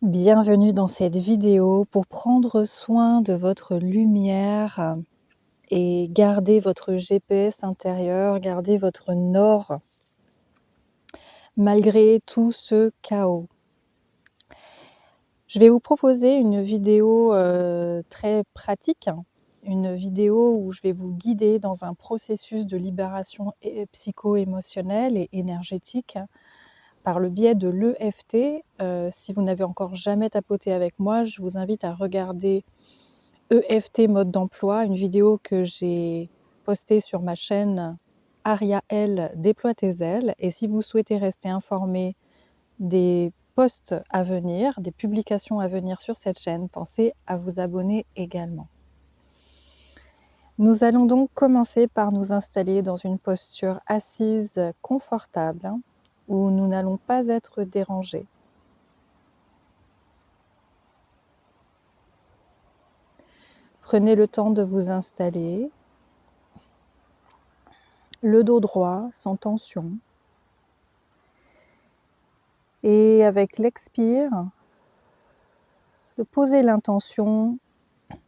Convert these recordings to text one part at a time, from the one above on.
Bienvenue dans cette vidéo pour prendre soin de votre lumière et garder votre GPS intérieur, garder votre nord malgré tout ce chaos. Je vais vous proposer une vidéo très pratique, une vidéo où je vais vous guider dans un processus de libération psycho-émotionnelle et énergétique par le biais de l'EFT. Si vous n'avez encore jamais tapoté avec moi, je vous invite à regarder EFT mode d'emploi, une vidéo que j'ai postée sur ma chaîne Ariaël déploie tes ailes. Et si vous souhaitez rester informé des posts à venir, des publications à venir sur cette chaîne, pensez à vous abonner également. Nous allons donc commencer par nous installer dans une posture assise confortable où nous n'allons pas être dérangés. Prenez le temps de vous installer, le dos droit, sans tension. Et avec l'expire, de poser l'intention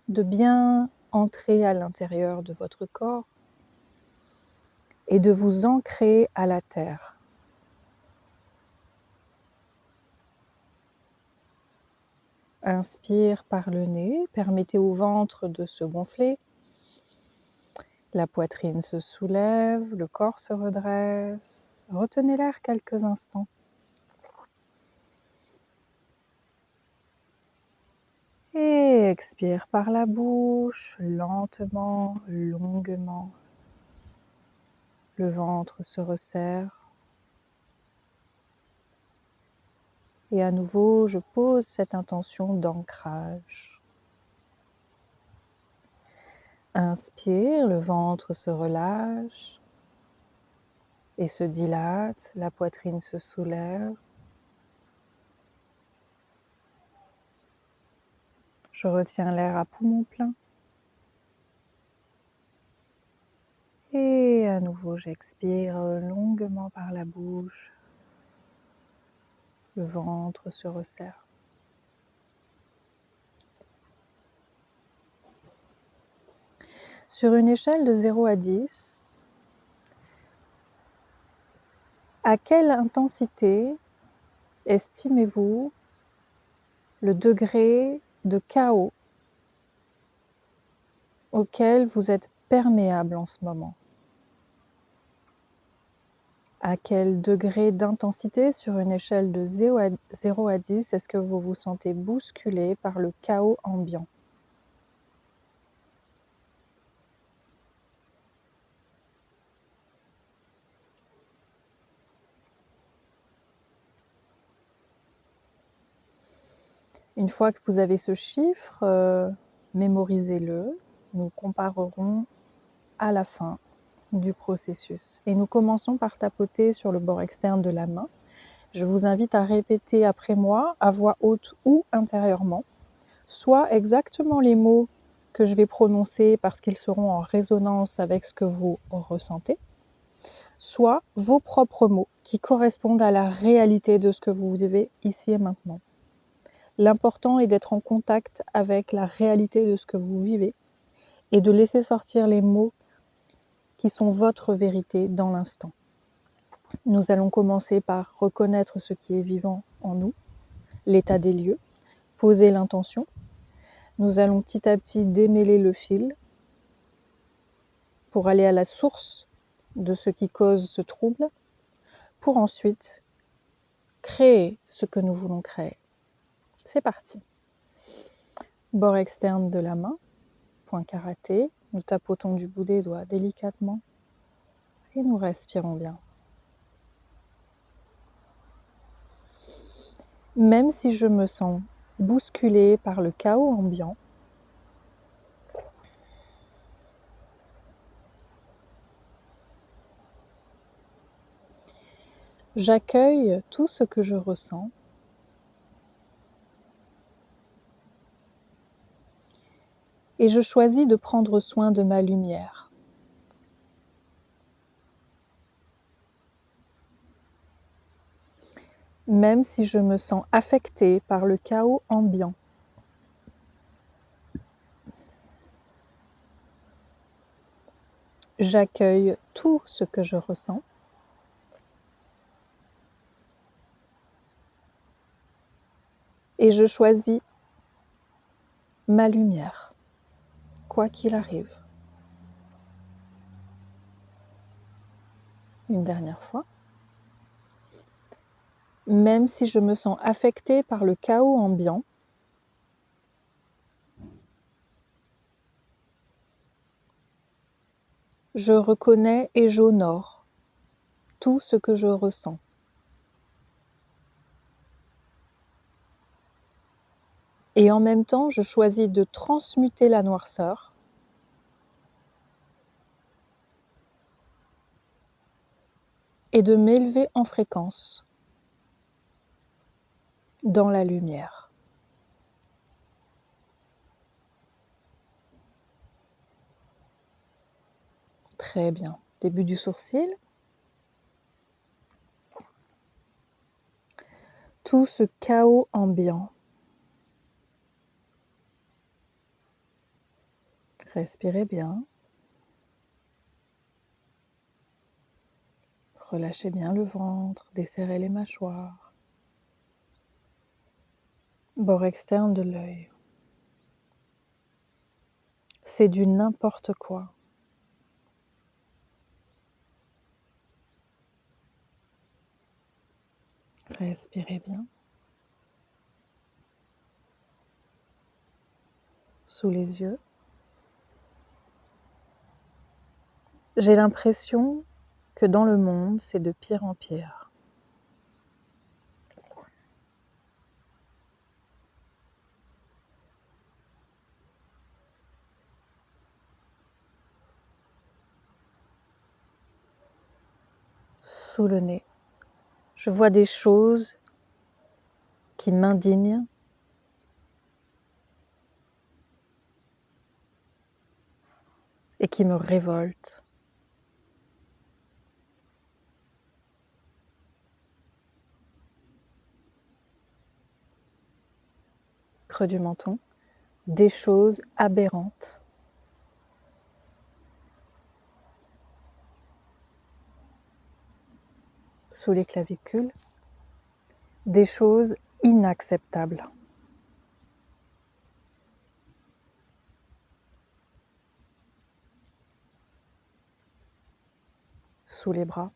de bien entrer à l'intérieur de votre corps et de vous ancrer à la terre. Inspire par le nez, permettez au ventre de se gonfler. La poitrine se soulève, le corps se redresse. Retenez l'air quelques instants. Et expire par la bouche, lentement, longuement. Le ventre se resserre. Et à nouveau, je pose cette intention d'ancrage. Inspire, le ventre se relâche et se dilate, la poitrine se soulève. Je retiens l'air à poumon plein. Et à nouveau, j'expire longuement par la bouche. Le ventre se resserre. Sur une échelle de 0 à 10, à quelle intensité estimez-vous le degré de chaos auquel vous êtes perméable en ce moment? À quel degré d'intensité sur une échelle de 0 à 10 est-ce que vous vous sentez bousculé par le chaos ambiant? Une fois que vous avez ce chiffre, mémorisez-le. Nous comparerons à la fin du processus. Et nous commençons par tapoter sur le bord externe de la main. Je vous invite à répéter après moi, à voix haute ou intérieurement, soit exactement les mots que je vais prononcer parce qu'ils seront en résonance avec ce que vous ressentez, soit vos propres mots qui correspondent à la réalité de ce que vous vivez ici et maintenant. L'important est d'être en contact avec la réalité de ce que vous vivez et de laisser sortir les mots qui sont votre vérité dans l'instant. Nous allons commencer par reconnaître ce qui est vivant en nous, l'état des lieux, poser l'intention. Nous allons petit à petit démêler le fil pour aller à la source de ce qui cause ce trouble, pour ensuite créer ce que nous voulons créer. C'est parti. Bord externe de la main, point karaté. Nous tapotons du bout des doigts délicatement et nous respirons bien. Même si je me sens bousculée par le chaos ambiant, j'accueille tout ce que je ressens et je choisis de prendre soin de ma lumière. même si je me sens affectée par le chaos ambiant. J'accueille tout ce que je ressens. Et je choisis ma lumière, quoi qu'il arrive. Une dernière fois. Même si je me sens affectée par le chaos ambiant, je reconnais et j'honore tout ce que je ressens. Et en même temps, je choisis de transmuter la noirceur et de m'élever en fréquence dans la lumière. Très bien. Début du sourcil. Tout ce chaos ambiant. Respirez bien. Relâchez bien le ventre, desserrez les mâchoires. Bord externe de l'œil. C'est du n'importe quoi. Respirez bien. Sous les yeux. J'ai l'impression que dans le monde, c'est de pire en pire. Sous le nez, je vois des choses qui m'indignent et qui me révoltent. Creux du menton, des choses aberrantes. Sous les clavicules, des choses inacceptables. Sous les bras,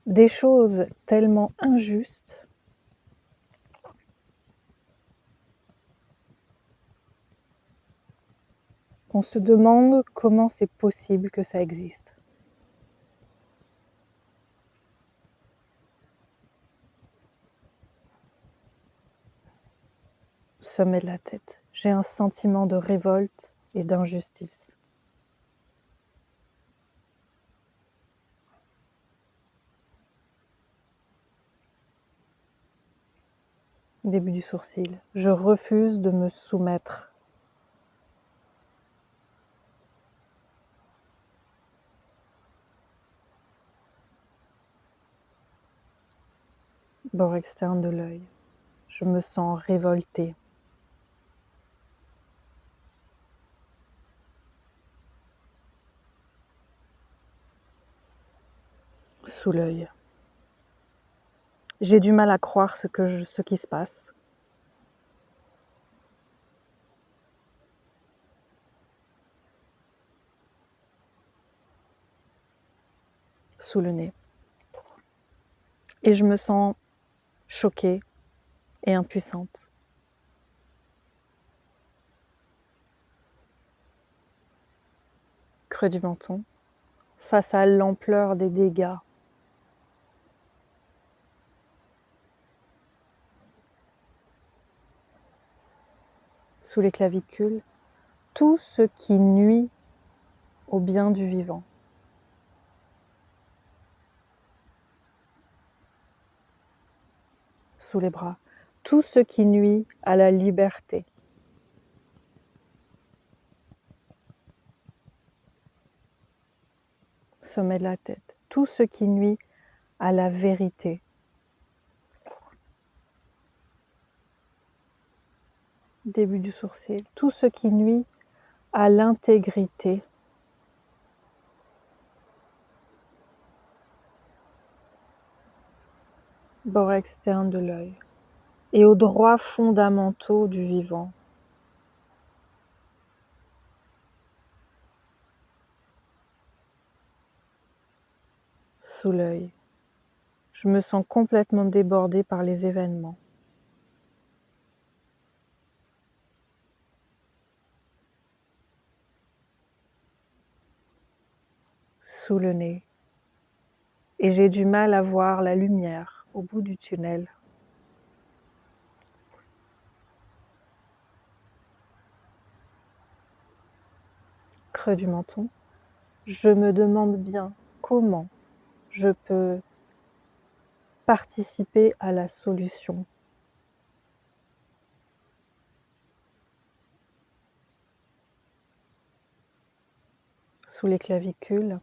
des choses tellement injustes qu'on se demande comment c'est possible que ça existe. Sommet de la tête, j'ai un sentiment de révolte et d'injustice. Début du sourcil, je refuse de me soumettre. Bord externe de l'œil, je me sens révoltée. Sous l'œil, j'ai du mal à croire ce qui se passe. Sous le nez, et je me sens choquée et impuissante. Creux du menton, face à l'ampleur des dégâts. Sous les clavicules, tout ce qui nuit au bien du vivant. Sous les bras, tout ce qui nuit à la liberté. Sommet de la tête, tout ce qui nuit à la vérité. Début du sourcil. Tout ce qui nuit à l'intégrité. Bord externe de l'œil. Et aux droits fondamentaux du vivant. Sous l'œil. Je me sens complètement débordée par les événements. Sous le nez. Et j'ai du mal à voir la lumière au bout du tunnel. Creux du menton. Je me demande bien comment je peux participer à la solution. Sous les clavicules.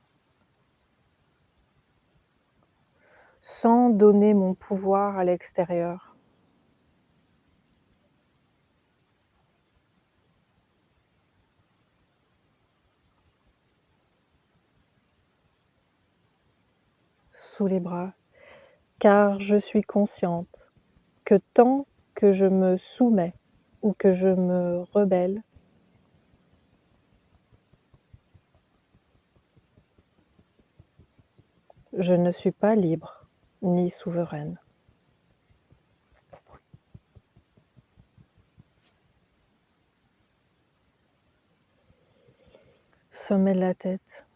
Sans donner mon pouvoir à l'extérieur. Sous les bras, car je suis consciente que tant que je me soumets ou que je me rebelle, je ne suis pas libre ni souveraine. Sommet de la tête,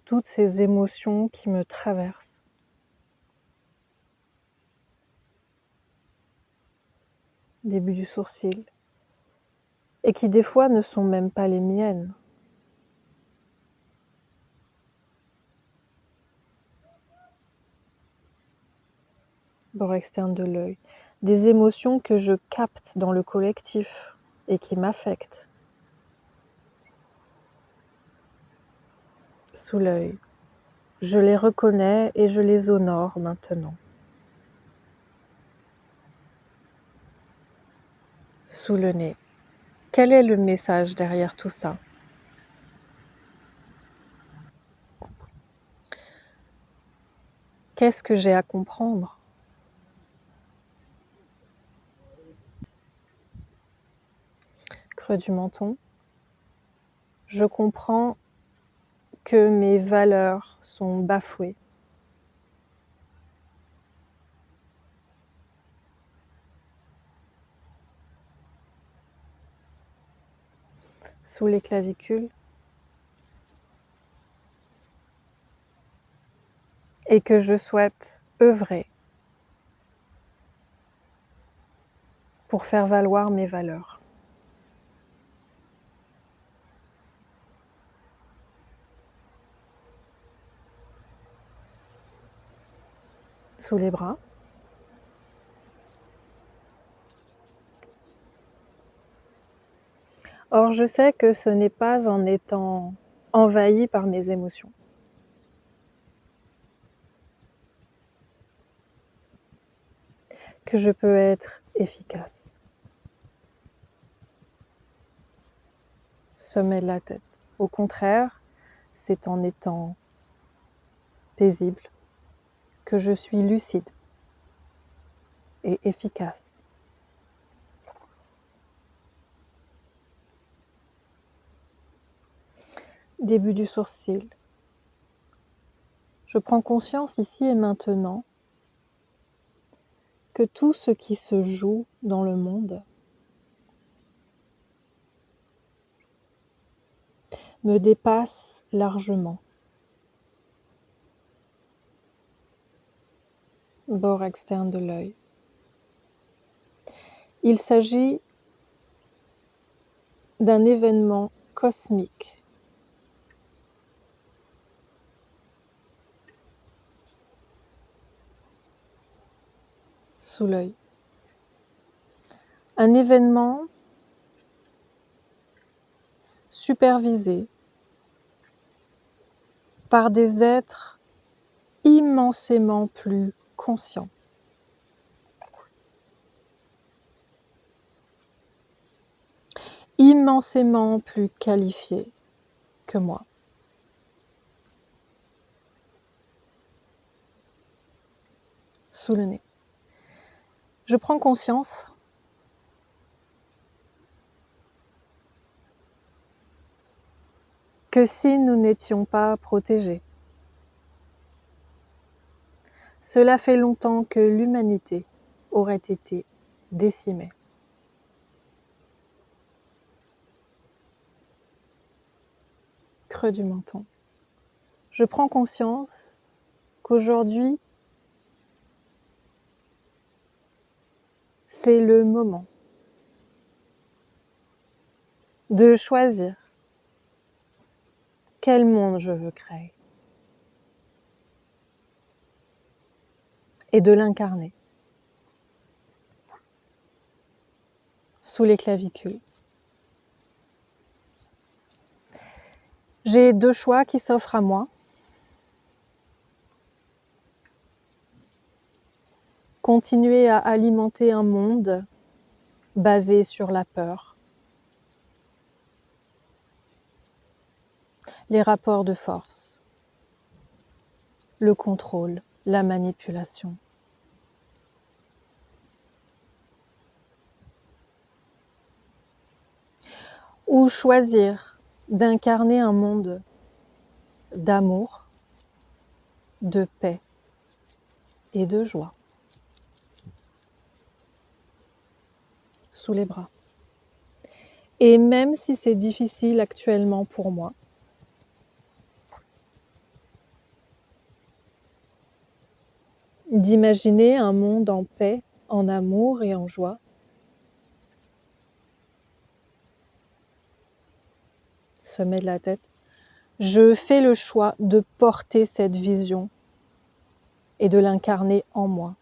toutes ces émotions qui me traversent. Début du sourcil, et qui des fois ne sont même pas les miennes. Bord externe de l'œil, des émotions que je capte dans le collectif et qui m'affectent. Sous l'œil, je les reconnais et je les honore maintenant. Sous le nez, quel est le message derrière tout ça? Qu'est-ce que j'ai à comprendre? Creux du menton. Je comprends que mes valeurs sont bafouées. Sous les clavicules. Et que je souhaite œuvrer pour faire valoir mes valeurs. Sous les bras. Or, je sais que ce n'est pas en étant envahie par mes émotions que je peux être efficace. Sommet de la tête. Au contraire, c'est en étant paisible que je suis lucide et efficace. Début du sourcil. Je prends conscience ici et maintenant que tout ce qui se joue dans le monde me dépasse largement. Bord externe de l'œil. Il s'agit d'un événement cosmique. Sous l'œil. Un événement supervisé par des êtres immensément plus conscient. Immensément plus qualifié que moi. Sous le nez. Je prends conscience que si nous n'étions pas protégés, cela fait longtemps que l'humanité aurait été décimée. Creux du menton. Je prends conscience qu'aujourd'hui, c'est le moment de choisir quel monde je veux créer et de l'incarner sous les clavicules. J'ai 2 choix qui s'offrent à moi. Continuer à alimenter un monde basé sur la peur, les rapports de force, le contrôle, la manipulation. Ou choisir d'incarner un monde d'amour, de paix et de joie. Sous les bras. Et même si c'est difficile actuellement pour moi, d'imaginer un monde en paix, en amour et en joie, sommet de la tête, je fais le choix de porter cette vision et de l'incarner en moi.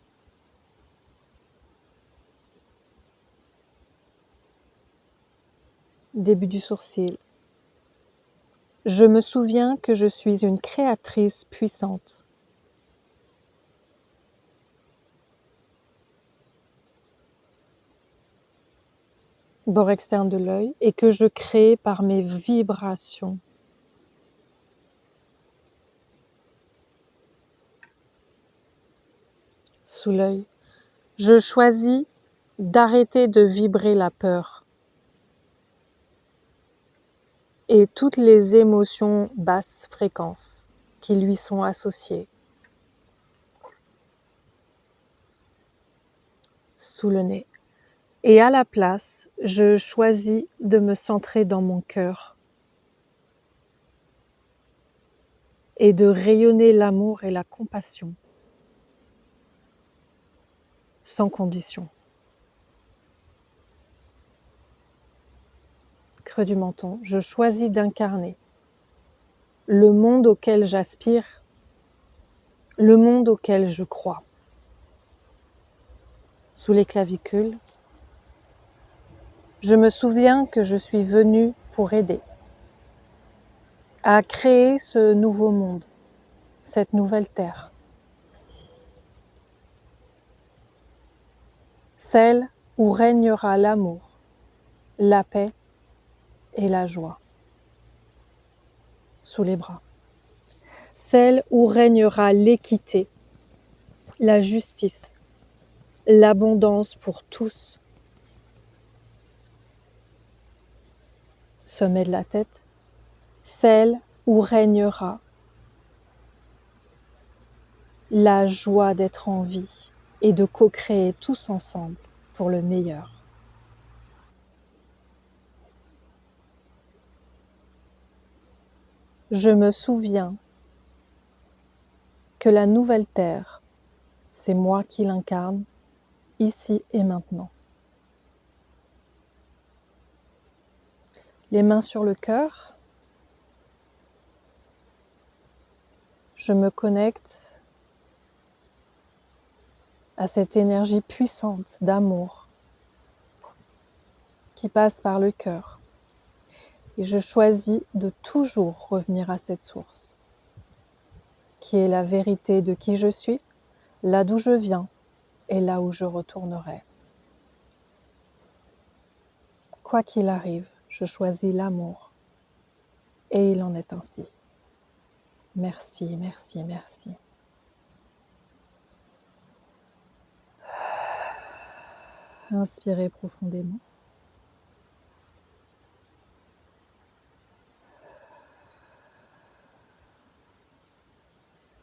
Début du sourcil. Je me souviens que je suis une créatrice puissante. Bord externe de l'œil, et que je crée par mes vibrations. Sous l'œil. Je choisis d'arrêter de vibrer la peur et toutes les émotions basse fréquence qui lui sont associées. Sous le nez. Et à la place, je choisis de me centrer dans mon cœur et de rayonner l'amour et la compassion sans condition. Creux du menton, je choisis d'incarner le monde auquel j'aspire, le monde auquel je crois. Sous les clavicules, je me souviens que je suis venue pour aider à créer ce nouveau monde, cette nouvelle terre. Celle où régnera l'amour, la paix et la joie. Sous les bras. Celle où régnera l'équité, la justice, l'abondance pour tous. Sommet de la tête. Celle où régnera la joie d'être en vie et de co-créer tous ensemble pour le meilleur. Je me souviens que la nouvelle terre, c'est moi qui l'incarne, ici et maintenant. Les mains sur le cœur, je me connecte à cette énergie puissante d'amour qui passe par le cœur. Et je choisis de toujours revenir à cette source qui est la vérité de qui je suis, là d'où je viens et là où je retournerai. Quoi qu'il arrive, je choisis l'amour et il en est ainsi. Merci, merci, merci. Inspirez profondément.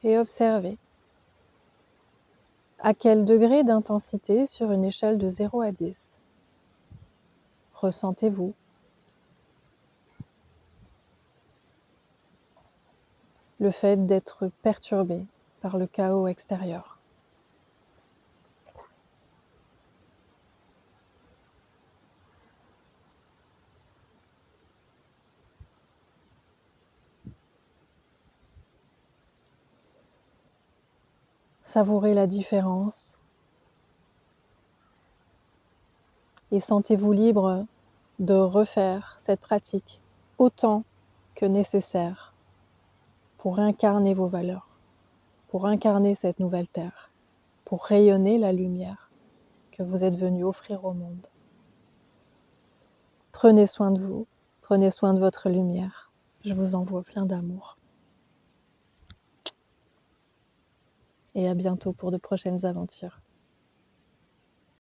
Et observez à quel degré d'intensité sur une échelle de 0 à 10 ressentez-vous le fait d'être perturbé par le chaos extérieur. Savourez la différence et sentez-vous libre de refaire cette pratique autant que nécessaire pour incarner vos valeurs, pour incarner cette nouvelle terre, pour rayonner la lumière que vous êtes venu offrir au monde. Prenez soin de vous, prenez soin de votre lumière. Je vous envoie plein d'amour. Et à bientôt pour de prochaines aventures.